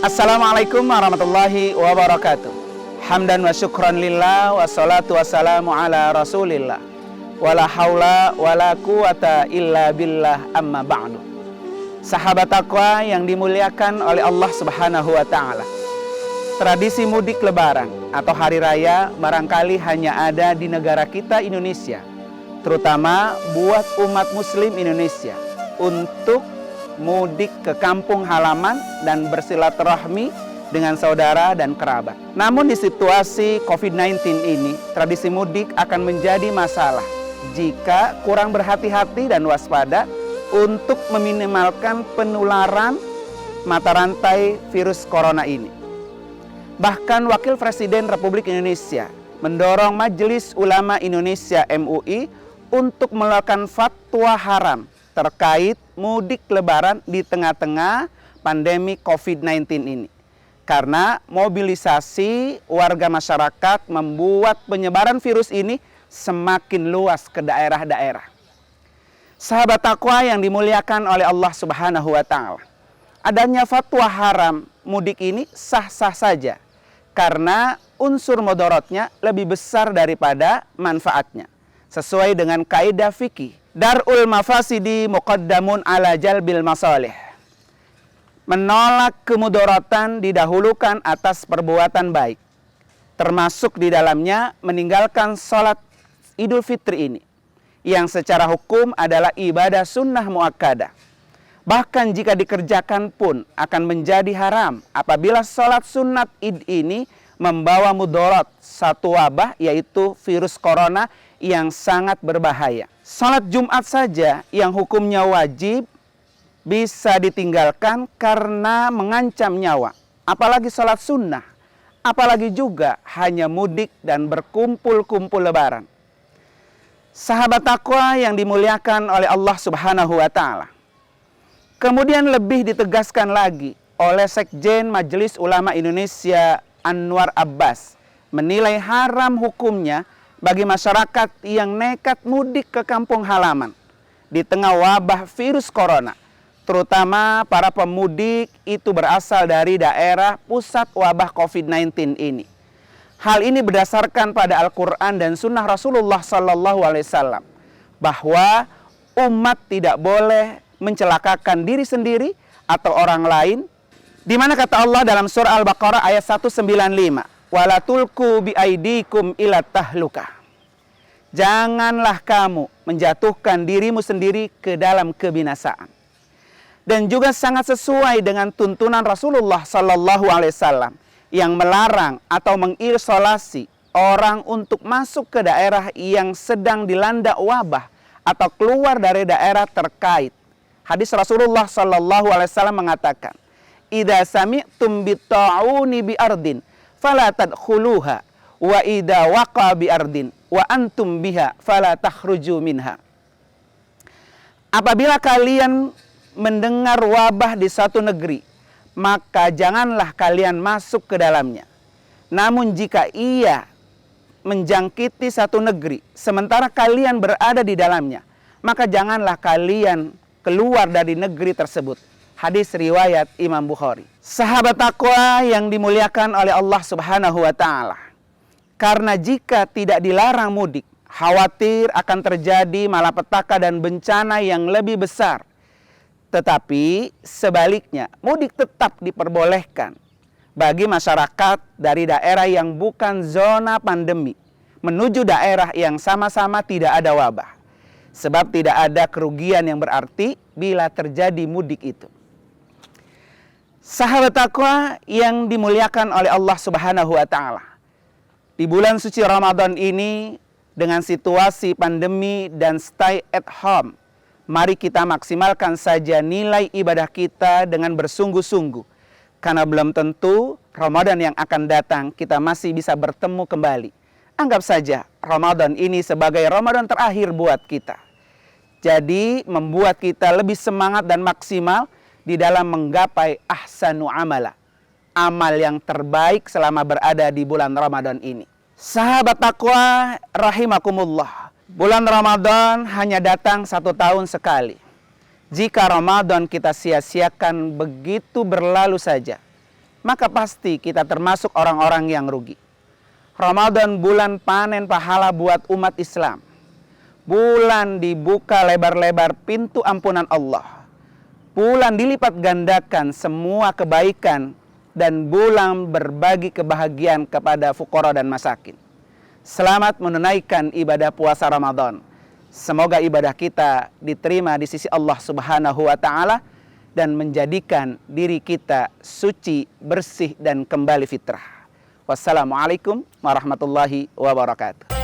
Assalamualaikum warahmatullahi wabarakatuh. Hamdan wa syukran lillah wa salatu wassalamu ala rasulillah. Wala haula wala quwata illa billah amma ba'du. Sahabat takwa yang dimuliakan oleh Allah Subhanahu wa ta'ala. Tradisi mudik lebaran atau hari raya barangkali hanya ada di negara kita Indonesia. Terutama buat umat muslim Indonesia untuk mudik ke kampung halaman dan bersilaturahmi dengan saudara dan kerabat. Namun di situasi COVID-19 ini, tradisi mudik akan menjadi masalah jika kurang berhati-hati dan waspada untuk meminimalkan penularan mata rantai virus corona ini. Bahkan Wakil Presiden Republik Indonesia mendorong Majelis Ulama Indonesia MUI untuk melakukan fatwa haram terkait mudik lebaran di tengah-tengah pandemi COVID-19 ini. Karena mobilisasi warga masyarakat membuat penyebaran virus ini semakin luas ke daerah-daerah. Sahabat takwa yang dimuliakan oleh Allah Subhanahu wa ta'ala. Adanya fatwa haram mudik ini sah-sah saja. Karena unsur mudaratnya lebih besar daripada manfaatnya. Sesuai dengan kaidah fikih. Dar'ul mafasidi muqaddamun ala jalbil masalih. Menolak kemudaratan didahulukan atas perbuatan baik. Termasuk di dalamnya meninggalkan sholat Idul Fitri ini. Yang secara hukum adalah ibadah sunnah muakkadah. Bahkan jika dikerjakan pun akan menjadi haram apabila sholat sunat id ini membawa mudarat satu wabah yaitu virus corona yang sangat berbahaya. Salat Jumat saja yang hukumnya wajib bisa ditinggalkan karena mengancam nyawa. Apalagi salat sunnah. Apalagi juga hanya mudik dan berkumpul-kumpul lebaran. Sahabat takwa yang dimuliakan oleh Allah Subhanahu wa ta'ala. Kemudian lebih ditegaskan lagi oleh Sekjen Majelis Ulama Indonesia Anwar Abbas. Menilai haram hukumnya bagi masyarakat yang nekat mudik ke kampung halaman di tengah wabah virus corona, terutama para pemudik itu berasal dari daerah pusat wabah COVID-19 ini. Hal ini berdasarkan pada Al-Quran dan Sunnah Rasulullah SAW bahwa umat tidak boleh mencelakakan diri sendiri atau orang lain, di mana kata Allah dalam surah Al-Baqarah ayat 195. Wala tulku biaidikum ila tahlukah. Janganlah kamu menjatuhkan dirimu sendiri ke dalam kebinasaan. Dan juga sangat sesuai dengan tuntunan Rasulullah sallallahu alaihi wasallam yang melarang atau mengisolasi orang untuk masuk ke daerah yang sedang dilanda wabah atau keluar dari daerah terkait. Hadis Rasulullah sallallahu alaihi wasallam mengatakan, "Idza sami'tum bitta'uni bi ardin fala tadkhuluha wa idza waqa bi ardin wa antum biha fala takhruju minha." Apabila kalian mendengar wabah di suatu negeri, maka janganlah kalian masuk ke dalamnya. Namun jika ia menjangkiti satu negeri sementara kalian berada di dalamnya, maka janganlah kalian keluar dari negeri tersebut. Hadis riwayat Imam Bukhari. Sahabat takwa yang dimuliakan oleh Allah Subhanahu wa ta'ala. Karena jika tidak dilarang mudik, khawatir akan terjadi malapetaka dan bencana yang lebih besar. Tetapi sebaliknya, mudik tetap diperbolehkan bagi masyarakat dari daerah yang bukan zona pandemi menuju daerah yang sama-sama tidak ada wabah. Sebab tidak ada kerugian yang berarti bila terjadi mudik itu. Sahabat takwa yang dimuliakan oleh Allah Subhanahu wa ta'ala. Di bulan suci Ramadan ini dengan situasi pandemi dan stay at home, mari kita maksimalkan saja nilai ibadah kita dengan bersungguh-sungguh. Karena belum tentu Ramadan yang akan datang kita masih bisa bertemu kembali. Anggap saja Ramadan ini sebagai Ramadan terakhir buat kita. Jadi membuat kita lebih semangat dan maksimal di dalam menggapai ahsanu amala, amal yang terbaik selama berada di bulan Ramadan ini. Sahabat takwa rahimakumullah, bulan Ramadan hanya datang 1 tahun sekali. Jika Ramadan kita sia-siakan begitu berlalu saja, maka pasti kita termasuk orang-orang yang rugi. Ramadan bulan panen pahala buat umat Islam. Bulan dibuka lebar-lebar pintu ampunan Allah. Bulan dilipat gandakan semua kebaikan, dan bulan berbagi kebahagiaan kepada fuqara dan masakin. Selamat menunaikan ibadah puasa Ramadan. Semoga ibadah kita diterima di sisi Allah Subhanahu wa Ta'ala dan menjadikan diri kita suci, bersih, dan kembali fitrah. Wassalamualaikum warahmatullahi wabarakatuh.